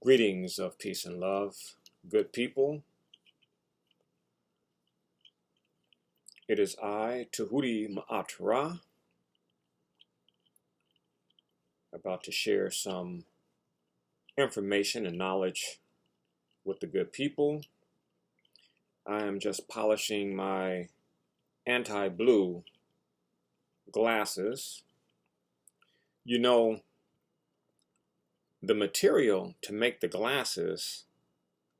Greetings of peace and love, good people. It is I, Tahuti Ma'atra, about to share some information and knowledge with the good people. I am just polishing my anti-blue glasses. You know, the material to make the glasses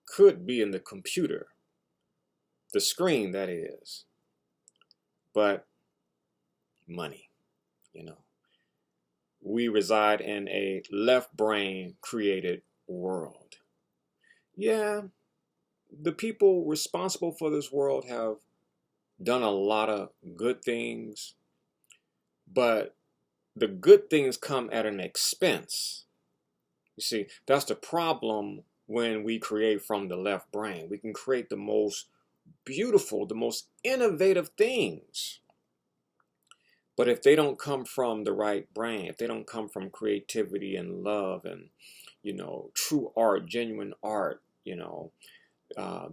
could be in the computer, the screen that is, but money, We reside in a left brain created world. Yeah, the people responsible for this world have done a lot of good things, but the good things come at an expense. You see, that's the problem when we create from the left brain. We can create the most beautiful, the most innovative things. But if they don't come from the right brain, if they don't come from creativity and love and, true art, genuine art, the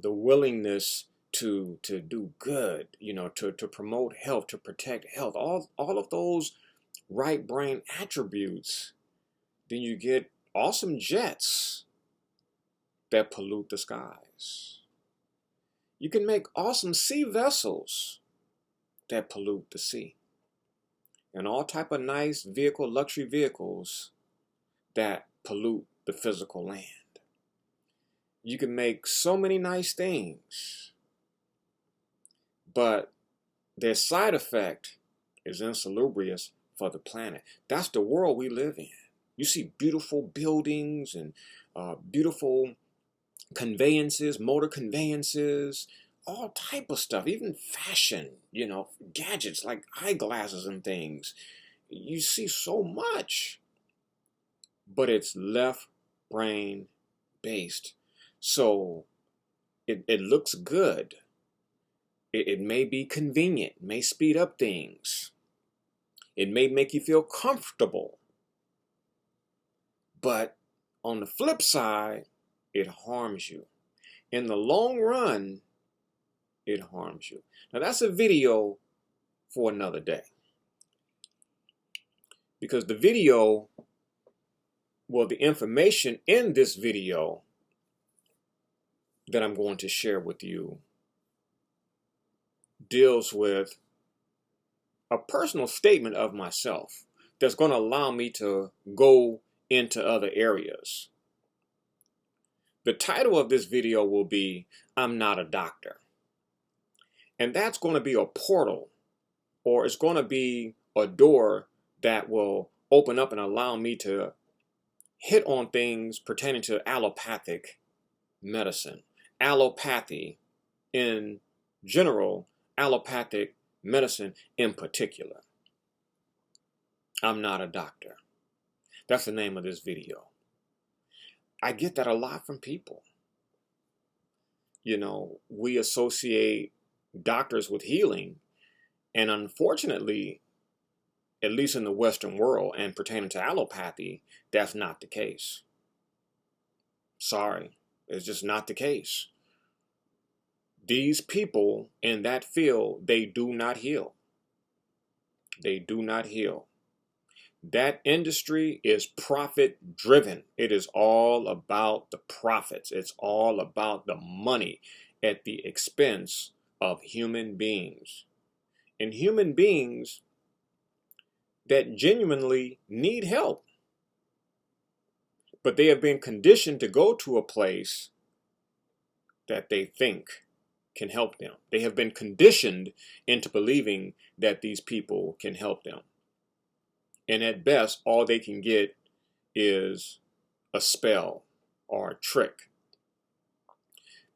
willingness to do good, to promote health, to protect health, all of those right brain attributes, then you get awesome jets that pollute the skies. You can make awesome sea vessels that pollute the sea. And all type of nice luxury vehicles that pollute the physical land. You can make so many nice things, but their side effect is insalubrious for the planet. That's the world we live in. You see beautiful buildings and beautiful conveyances, motor conveyances, all type of stuff, even fashion, gadgets like eyeglasses and things. You see so much, but it's left brain based. So it looks good. It may be convenient, may speed up things. It may make you feel comfortable. But on the flip side, it harms you. In the long run, it harms you. Now that's a video for another day. Because the information in this video that I'm going to share with you deals with a personal statement of myself that's going to allow me to go into other areas. The title of this video will be, I'm Not a Doctor. And that's going to be a portal, or it's going to be a door that will open up and allow me to hit on things pertaining to allopathic medicine. Allopathy in general, allopathic medicine in particular. I'm not a doctor. That's the name of this video. I get that a lot from people. We associate doctors with healing, and unfortunately, at least in the Western world and pertaining to allopathy, that's not the case. Sorry, it's just not the case. These people in that field, they do not heal. They do not heal. That industry is profit driven. It is all about the profits. It's all about the money at the expense of human beings. And human beings that genuinely need help. But they have been conditioned to go to a place that they think can help them. They have been conditioned into believing that these people can help them. And at best, all they can get is a spell or a trick.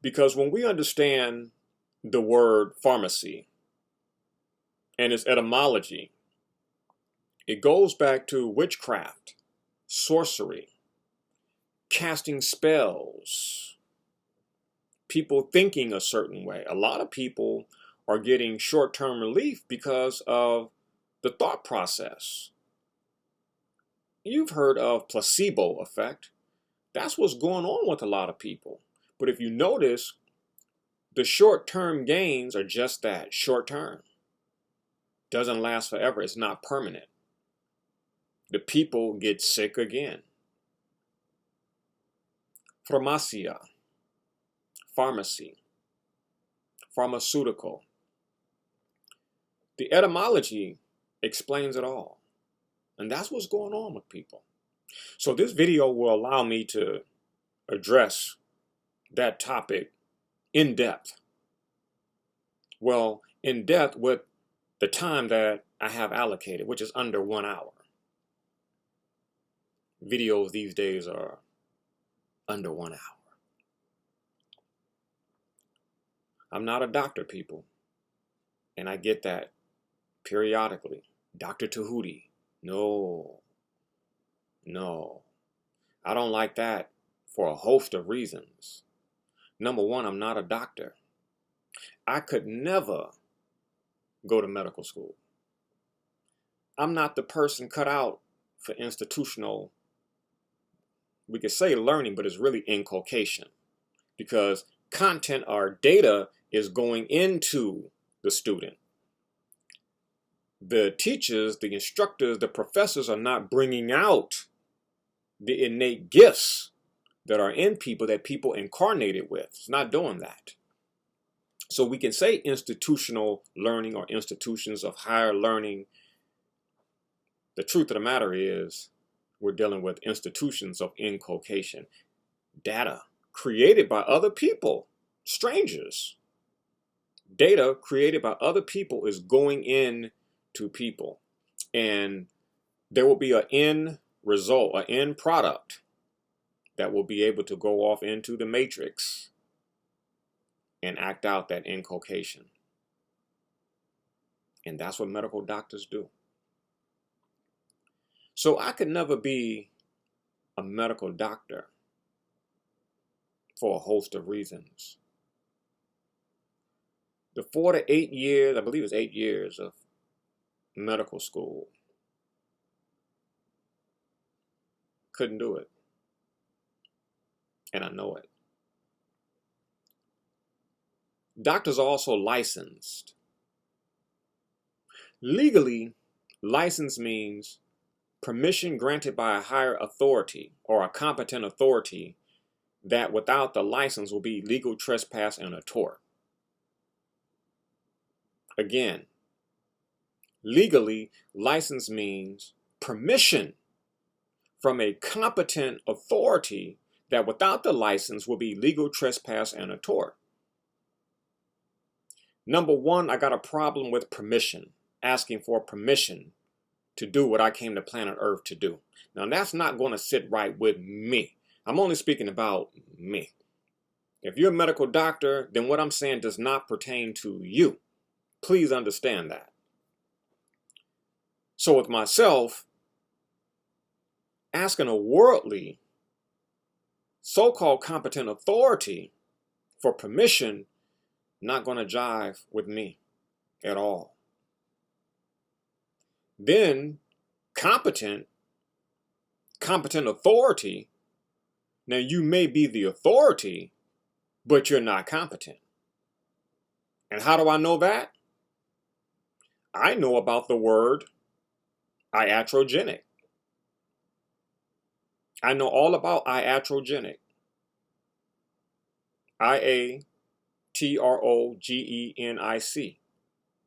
Because when we understand the word pharmacy and its etymology, it goes back to witchcraft, sorcery, casting spells, people thinking a certain way. A lot of people are getting short-term relief because of the thought process. You've heard of placebo effect. That's what's going on with a lot of people. But if you notice, the short-term gains are just that, short-term. Doesn't last forever. It's not permanent. The people get sick again. Pharmacia, pharmacy, pharmaceutical. The etymology explains it all. And that's what's going on with people. So this video will allow me to address that topic in depth. Well, in depth with the time that I have allocated, which is under 1 hour. Videos these days are under 1 hour. I'm not a doctor, people. And I get that periodically. Dr. Tahuti. No. I don't like that for a host of reasons. Number one, I'm not a doctor. I could never go to medical school. I'm not the person cut out for institutional, we could say learning, but it's really inculcation. Because content or data is going into the student. The teachers, the instructors, the professors are not bringing out the innate gifts that are in people that people incarnated with. It's not doing that. So we can say institutional learning or institutions of higher learning. The truth of the matter is we're dealing with institutions of inculcation. Data created by other people, strangers. Data created by other people is going in to people. And there will be an end result, an end product that will be able to go off into the matrix and act out that inculcation. And that's what medical doctors do. So I could never be a medical doctor for a host of reasons. The 4 to 8 years, I believe it's 8 years of medical school, couldn't do it. And I know it. Doctors are also licensed. Legally, license means permission granted by a higher authority or a competent authority that without the license will be legal trespass and a tort. Again, legally, license means permission from a competent authority that without the license will be legal trespass and a tort. Number one, I got a problem with permission, asking for permission to do what I came to planet Earth to do. Now, that's not going to sit right with me. I'm only speaking about me. If you're a medical doctor, then what I'm saying does not pertain to you. Please understand that. So with myself, asking a worldly, so-called competent authority for permission, not going to jive with me at all. Then competent authority. Now you may be the authority, but you're not competent. And how do I know that? I know about the word iatrogenic. I know all about iatrogenic. IATROGENIC.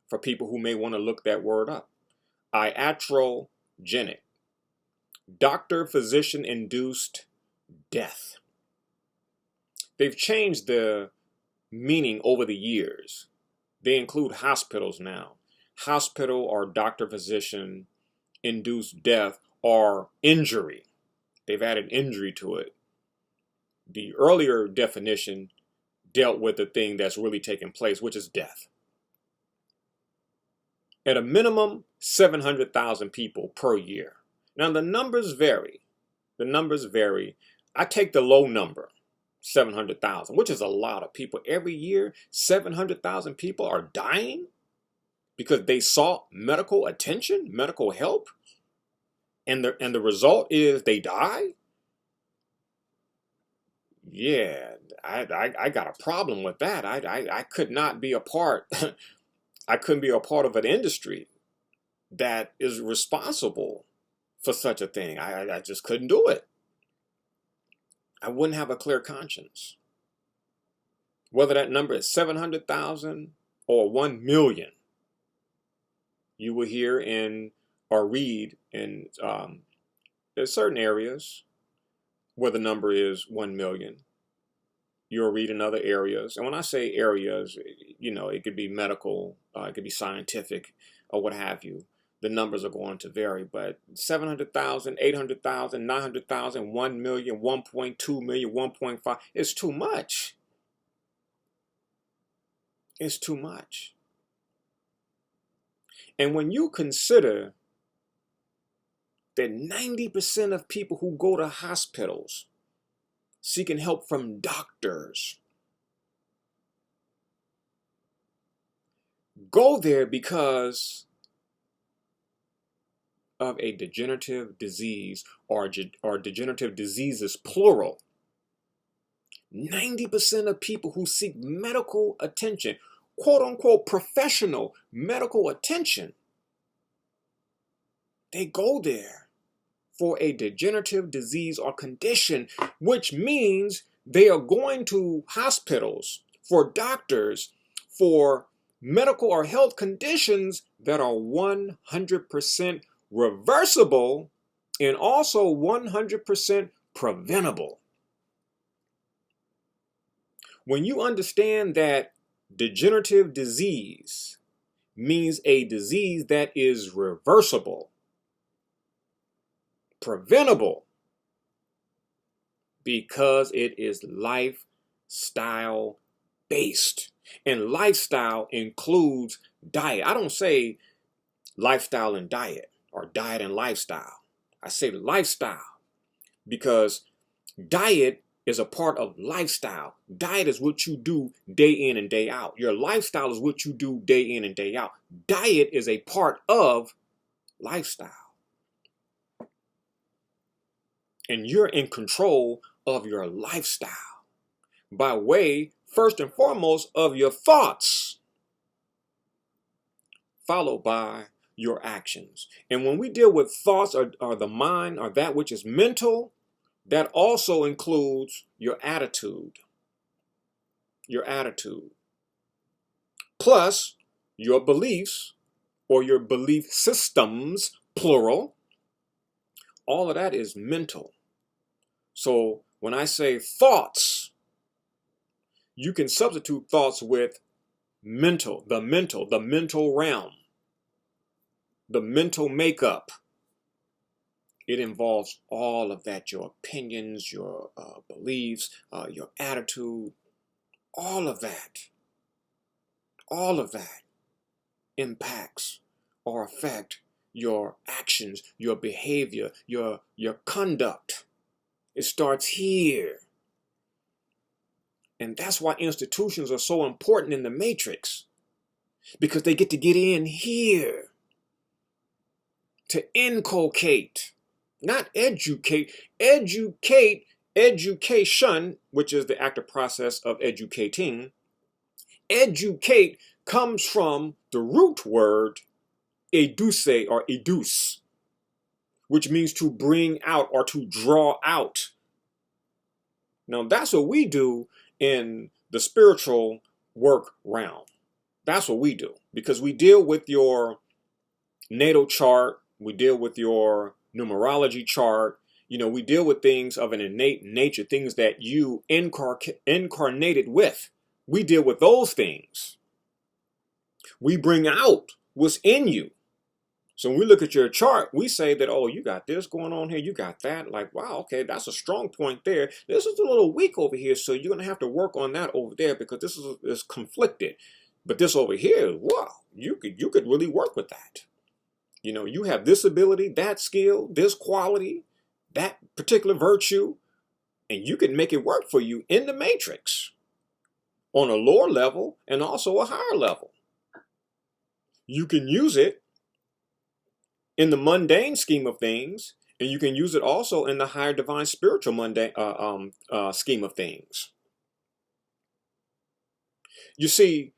For people who may want to look that word up. Iatrogenic. Doctor-physician induced death. They've changed the meaning over the years. They include hospitals now. Hospital or doctor-physician induced death or injury. They've added injury to it. The earlier definition dealt with the thing that's really taking place, which is death. At a minimum, 700,000 people per year. Now the numbers vary. I take the low number, 700,000, which is a lot of people. Every year, 700,000 people are dying because they sought medical attention, medical help, and the result is they die. yeah, I got a problem with that. I could not be a part. I couldn't be a part of an industry that is responsible for such a thing. I just couldn't do it. I wouldn't have a clear conscience. Whether that number is 700,000 or 1 million, you will hear in or read in there's certain areas where the number is 1 million. You'll read in other areas. And when I say areas, you know, it could be medical, it could be scientific, or what have you. The numbers are going to vary, but 700,000, 800,000, 900,000, 1 million, 1.2 million, 1.5, it's too much. It's too much. And when you consider that 90% of people who go to hospitals seeking help from doctors go there because of a degenerative disease or degenerative diseases, plural. 90% of people who seek medical attention, quote unquote professional medical attention, they go there for a degenerative disease or condition, which means they are going to hospitals for doctors for medical or health conditions that are 100% reversible and also 100% preventable. When you understand that degenerative disease means a disease that is reversible, preventable, because it is lifestyle based. And lifestyle includes diet. I don't say lifestyle and diet or diet and lifestyle. I say lifestyle because diet is a part of lifestyle. Diet is what you do day in and day out. Your lifestyle is what you do day in and day out. Diet is a part of lifestyle. And you're in control of your lifestyle by way, first and foremost, of your thoughts, followed by your actions. And when we deal with thoughts or the mind or that which is mental, that also includes your attitude. Your attitude. Plus your beliefs or your belief systems, plural. All of that is mental. So when I say thoughts, you can substitute thoughts with mental, the mental realm, the mental makeup. It involves all of that, your opinions, your beliefs, your attitude, all of that impacts or affect your actions, your behavior, your conduct. It starts here. And that's why institutions are so important in the matrix, because they get in here to inculcate, not educate, education, which is the active process of educating. Educate comes from the root word educe or educe, which means to bring out or to draw out. Now that's what we do in the spiritual work realm. That's what we do, because we deal with your natal chart, we deal with your numerology chart, you know, we deal with things of an innate nature, things that you incarnated with. We deal with those things. We bring out what's in you. So when we look at your chart, we say that, oh, you got this going on here, you got that. Like, wow, okay, that's a strong point there. This is a little weak over here, so you're going to have to work on that over there because this is conflicted. But this over here, wow, you could really work with that. You know, you have this ability, that skill, this quality, that particular virtue, and you can make it work for you in the matrix on a lower level and also a higher level. You can use it in the mundane scheme of things, And you can use it also in the higher divine spiritual mundane scheme of things. You see,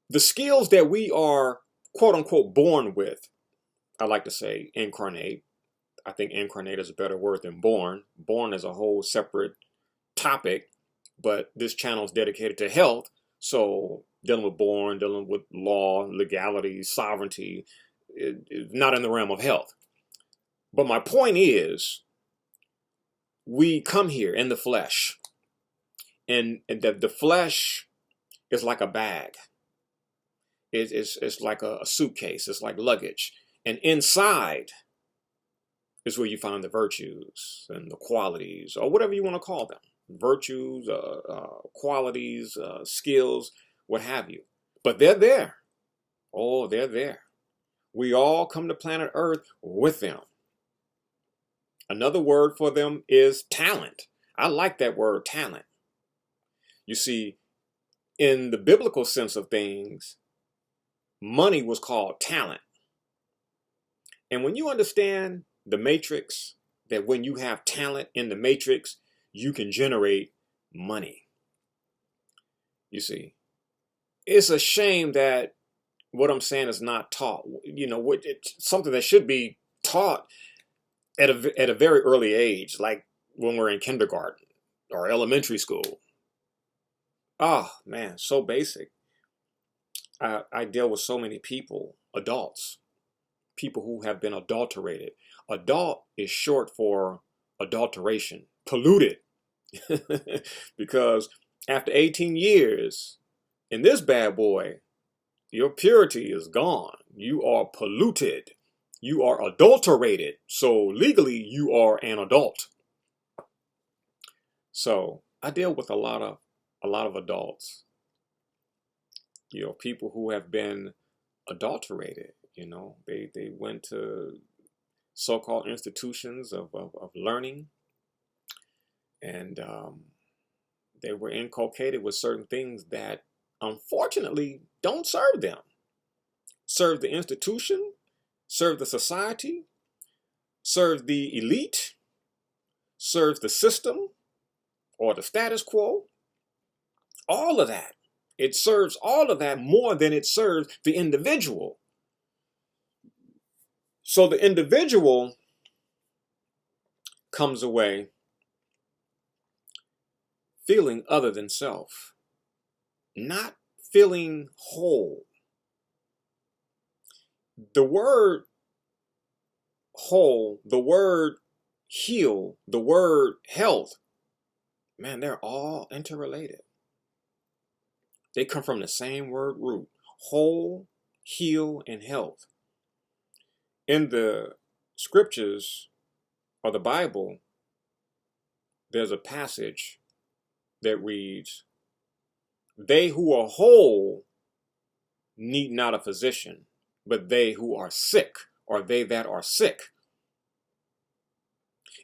the skills that we are quote unquote born with, I like to say incarnate. I think incarnate is a better word than born. Born is a whole separate topic, but this channel is dedicated to health. So dealing with born, dealing with law, legality, sovereignty, not in the realm of health. But my point is, we come here in the flesh, and the flesh is like a bag. It's like a suitcase. It's like luggage. And inside is where you find the virtues and the qualities, or whatever you want to call them. Virtues, qualities, skills, what have you. But they're there. Oh, they're there. We all come to planet Earth with them. Another word for them is talent. I like that word, talent. You see, in the biblical sense of things, money was called talent. And when you understand the matrix, that when you have talent in the matrix, you can generate money. You see, it's a shame that what I'm saying is not taught. You know, it's something that should be taught at a very early age, like when we're in kindergarten or elementary school. Oh man, so basic. I deal with so many people, adults, people who have been adulterated. Adult is short for adulteration, polluted. Because after 18 years in this bad boy, your purity is gone. You are polluted. You are adulterated. So legally, you are an adult. So I deal with a lot of adults. You know, people who have been adulterated. You know, they went to so-called institutions of learning, and they were inculcated with certain things that unfortunately don't serve them. Serve the institution, serve the society, serve the elite, serve the system or the status quo. All of that. It serves all of that more than it serves the individual. So the individual comes away feeling other than self, not feeling whole. The word whole, the word heal, the word health, man, they're all interrelated. They come from the same word root: whole, heal, and health. In the scriptures or the Bible, there's a passage that reads, "They who are whole need not a physician, but they who are sick, or they that are sick."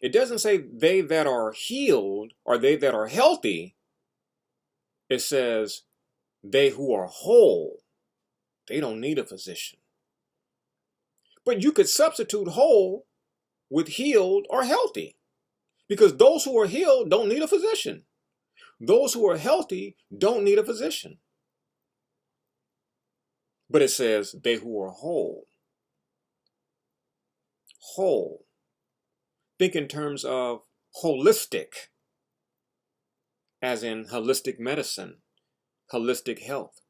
It doesn't say they that are healed or they that are healthy. It says they who are whole. They don't need a physician. But you could substitute whole with healed or healthy, because those who are healed don't need a physician. Those who are healthy don't need a physician. But it says they who are whole. Whole. Think in terms of holistic, as in holistic medicine, holistic health.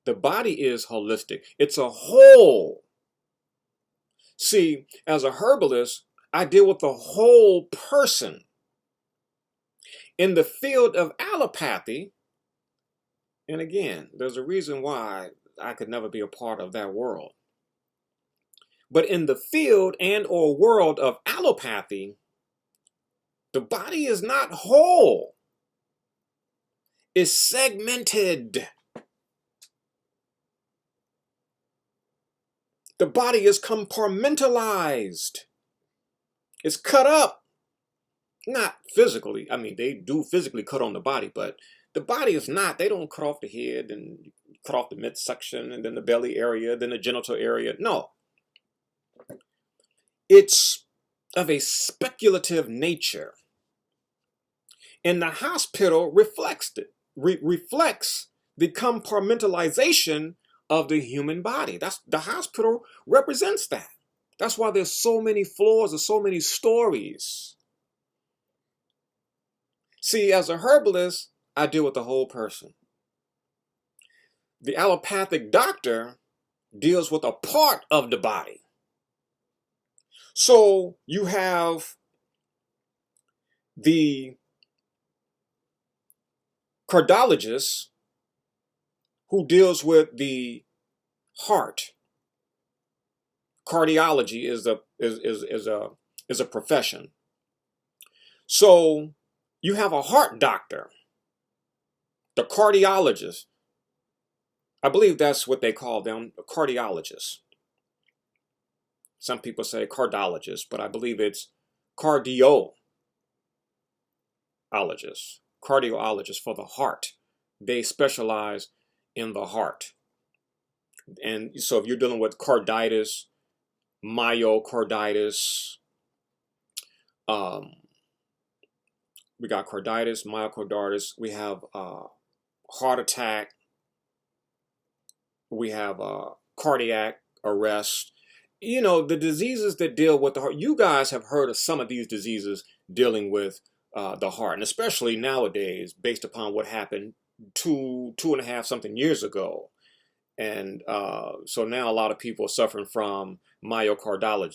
The body is holistic. It's a whole. See, as a herbalist, I deal with the whole person. In the field of allopathy, and again, there's a reason why I could never be a part of that world. But in the field and or world of allopathy, the body is not whole. It's segmented. The body is compartmentalized. It's cut up. Not physically. I mean, they do physically cut on the body, but the body is not. They don't cut off the head and cut off the midsection and then the belly area, then the genital area. No. It's of a speculative nature. And the hospital reflects the compartmentalization of the human body. That's the hospital represents that. That's why there's so many floors and so many stories. See, as a herbalist, I deal with the whole person. The allopathic doctor deals with a part of the body. So you have the cardiologist who deals with the heart. Cardiology is a profession. So you have a heart doctor, the cardiologist. I believe that's what they call them, a cardiologist. Some people say cardiologist, but I believe it's cardiologist for the heart. They specialize in the heart. And so if you're dealing with carditis, myocarditis, we got carditis, myocarditis, we have heart attack, we have cardiac arrest. You know, the diseases that deal with the heart. You guys have heard of some of these diseases dealing with the heart, and especially nowadays, based upon what happened two and a half something years ago. And so now a lot of people are suffering from myocarditis.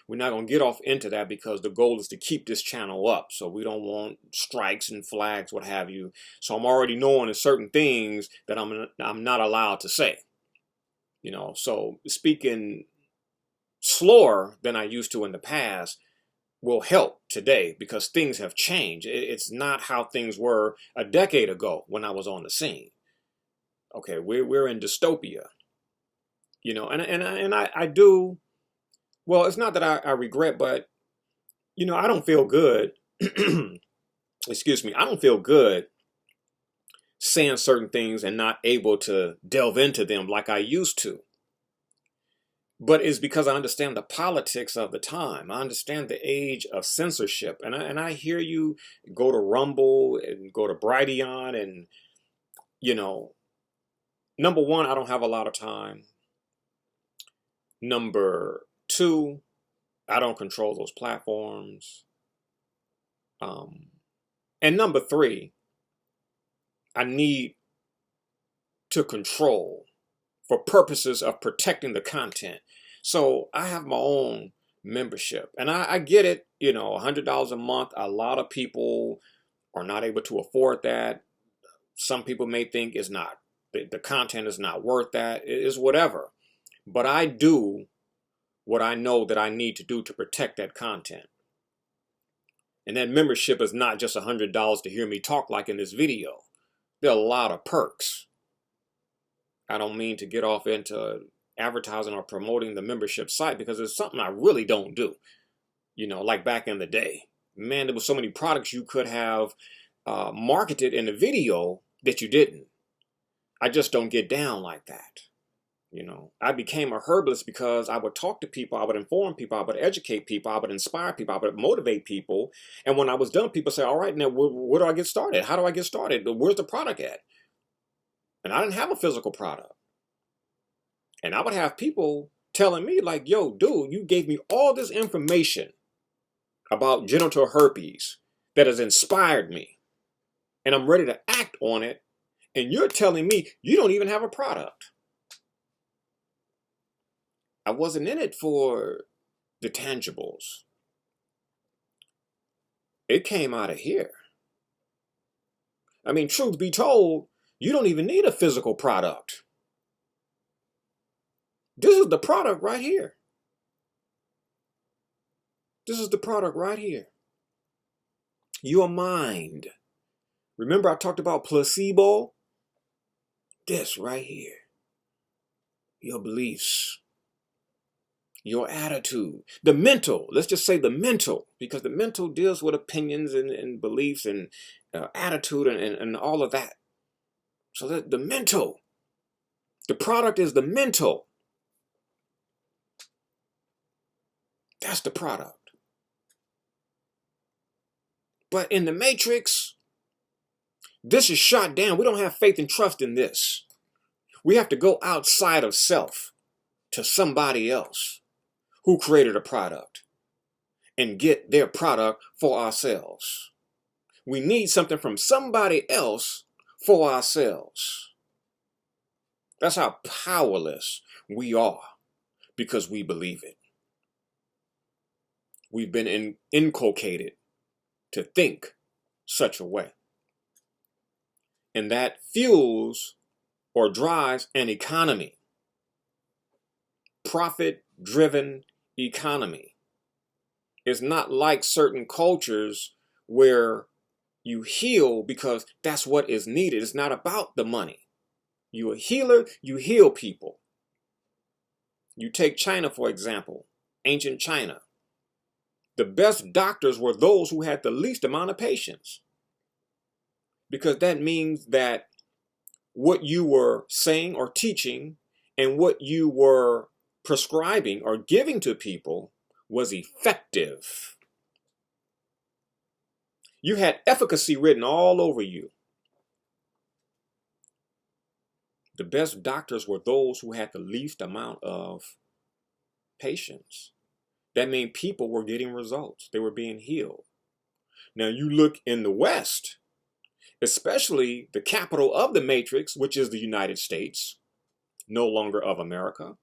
We're not going to get off into that because the goal is to keep this channel up. So we don't want strikes and flags, what have you. So I'm already knowing there's certain things that I'm not allowed to say. You know, so speaking slower than I used to in the past will help today because things have changed. It's not how things were a decade ago when I was on the scene. Okay, we're in dystopia, you know, and I do, well, it's not that I regret, but, you know, I don't feel good, excuse me, I don't feel good saying certain things and not able to delve into them like I used to. But it's because I understand the politics of the time. I understand the age of censorship. And I hear you go to Rumble and go to Brighteon and, you know, number one, I don't have a lot of time. Number two, I don't control those platforms. And number three, I need to control for purposes of protecting the content. So I have my own membership. And I get it, you know, $100 a month. A lot of people are not able to afford that. Some people may think it's not. The content is not worth that. It is whatever. But I do what I know that I need to do to protect that content. And that membership is not just $100 to hear me talk like in this video. There are a lot of perks. I don't mean to get off into advertising or promoting the membership site because it's something I really don't do. You know, like back in the day. Man, there were so many products you could have marketed in the video that you didn't. I just don't get down like that. You know, I became a herbalist because I would talk to people, I would inform people, I would educate people, I would inspire people, I would motivate people. And when I was done, people say, all right, now where do I get started? How do I get started? Where's the product at? And I didn't have a physical product. And I would have people telling me like, yo, dude, you gave me all this information about genital herpes that has inspired me. And I'm ready to act on it. And you're telling me you don't even have a product. I wasn't in it for the tangibles. It came out of here. I mean, truth be told, you don't even need a physical product. This is the product right here. This is the product right here. Your mind. Remember I talked about placebo? This right here. Your beliefs. Your attitude. The mental. Let's just say the mental. Because the mental deals with opinions and beliefs and attitude and all of that. So the mental. The product is the mental. That's the product. But in the Matrix, this is shot down. We don't have faith and trust in this. We have to go outside of self to somebody else who created a product and get their product for ourselves. We need something from somebody else for ourselves. That's how powerless we are because we believe it. We've been inculcated to think such a way. And that fuels or drives an economy. Profit-driven economy. It's not like certain cultures where you heal because that's what is needed. It's not about the money. You're a healer, you heal people. You take China, for example, ancient China. The best doctors were those who had the least amount of patients. Because that means that what you were saying or teaching and what you were prescribing or giving to people was effective. You had efficacy written all over you. The best doctors were those who had the least amount of patients. That means people were getting results. They were being healed. Now you look in the West, especially the capital of the Matrix, which is the United States, no longer of America.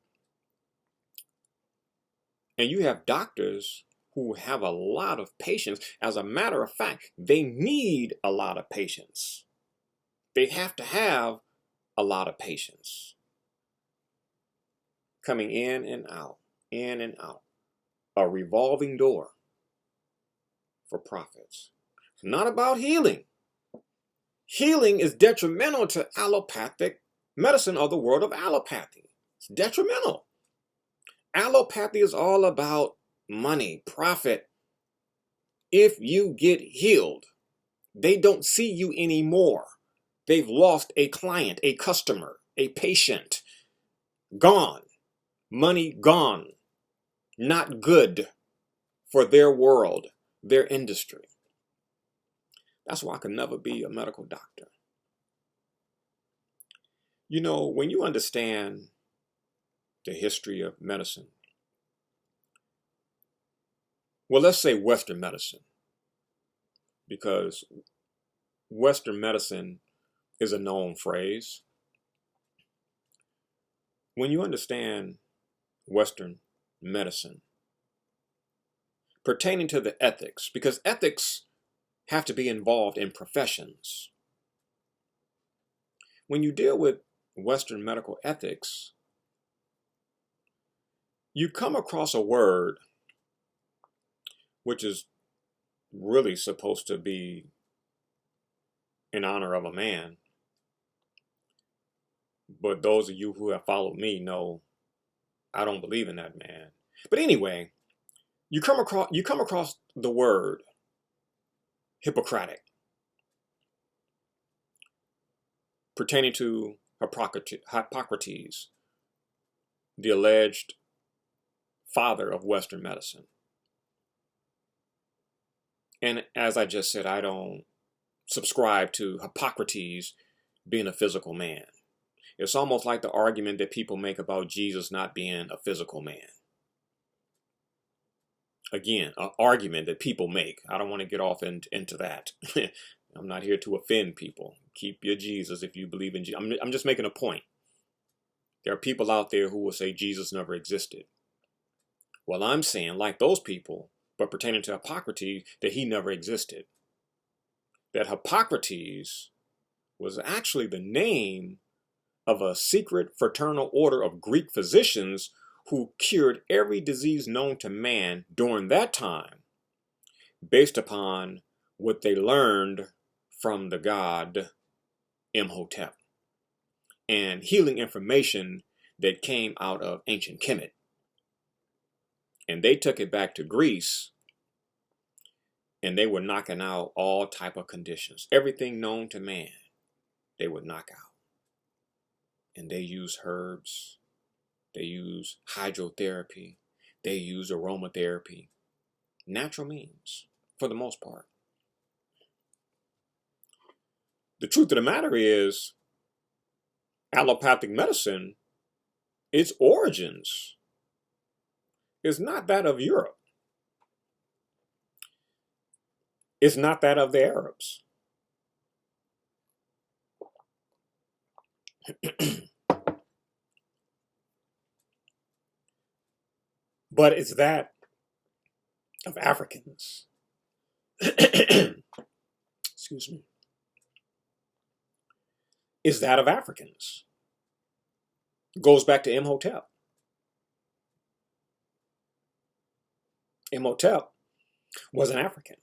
And you have doctors who have a lot of patients. As a matter of fact, they need a lot of patients. They have to have a lot of patients coming in and out, in and out. A revolving door for profits. It's not about healing. Healing is detrimental to allopathic medicine or the world of allopathy. It's detrimental. Allopathy is all about money, profit. If you get healed, they don't see you anymore. They've lost a client, a customer, a patient. Gone. Money gone. Not good for their world, their industry. That's why I could never be a medical doctor. You know, when you understand the history of medicine, well, let's say Western medicine, because Western medicine is a known phrase. When you understand Western medicine pertaining to the ethics, because ethics have to be involved in professions. When you deal with Western medical ethics, you come across a word which is really supposed to be in honor of a man. But those of you who have followed me know I don't believe in that man. But anyway, you come across the word Hippocratic pertaining to Hippocrates, the alleged father of Western medicine. And as I just said, I don't subscribe to Hippocrates being a physical man. It's almost like the argument that people make about Jesus not being a physical man. Again, an argument that people make. I don't want to get off into that. I'm not here to offend people. Keep your Jesus if you believe in Jesus. I'm just making a point. There are people out there who will say Jesus never existed. Well, I'm saying, like those people, but pertaining to Hippocrates, that he never existed. That Hippocrates was actually the name of a secret fraternal order of Greek physicians who cured every disease known to man during that time based upon what they learned from the god Imhotep and healing information that came out of ancient Kemet. And they took it back to Greece and they were knocking out all type of conditions. Everything known to man, they would knock out. And they use herbs. They use hydrotherapy. They use aromatherapy, natural means, for the most part. The truth of the matter is, allopathic medicine, its origins, is not that of Europe. It's not that of the Arabs. But it's that of Africans. Excuse me. It's that of Africans. Goes back to Imhotep. Imhotep was an African.